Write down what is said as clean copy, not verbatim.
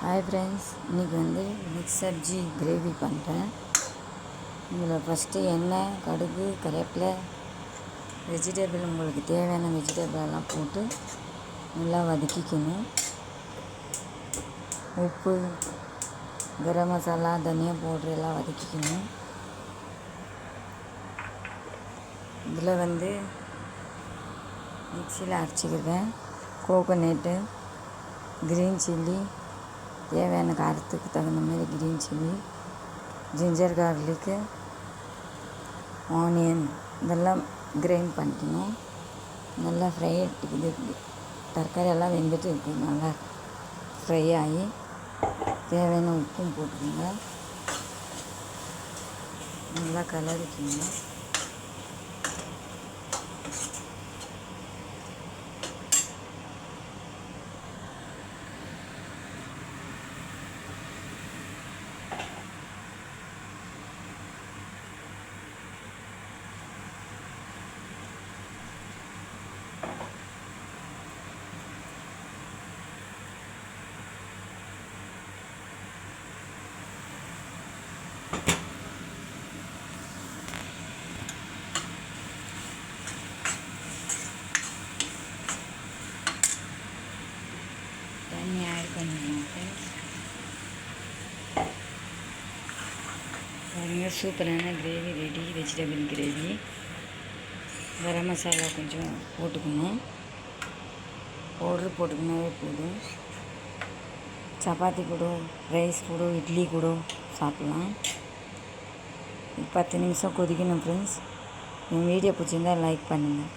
Hi friends, இன்றைக்கி mix sabzi gravy பண்ணுறேன். இதில் ஃபஸ்ட்டு எண்ணெய், கடுகு, கருவேப்பிலை, வெஜிடபிள் உங்களுக்கு தேவையான வெஜிடபிள் எல்லாம் போட்டு நல்லா வதக்கிக்கணும். உப்பு, கரம் மசாலா, தனியா பவுட்ரு எல்லாம் வதக்கிக்கணும். இதில் மிக்சியில் அரைச்சிக்கிறேன். கோகோனட்டு, க்ரீன் சில்லி, தேவையான காரத்துக்கு தகுந்த மாதிரி green chilli, ginger garlic, onion இதெல்லாம் கிரைண்ட் பண்ணிக்கணும். நல்லா ஃப்ரை இது தரக்காரி எல்லாம் வெந்துட்டு இருக்குது. நல்லா ஃப்ரை ஆகி தேவையான உப்பும் போட்டுக்கோங்க. நல்லா கலரிக்கோங்க. தண்ணி ஆட் பண்ணிடுவோம் ஃப்ரெண்ட்ஸ். பாருங்கள், சூப்பரான gravy ready. Vegetable gravy. Garam masala கொஞ்சம் போட்டுக்கணும். பவுட்ரு போட்டுக்கணுவே போதும். சப்பாத்தி கூட, ரைஸ் கூட, இட்லி கூட சாப்பிட்லாம். 10 நிமிஷம் கொதிக்கணும் ஃப்ரெண்ட்ஸ். என் வீடியோ பிடிச்சிருந்தால் லைக் பண்ணுங்கள்.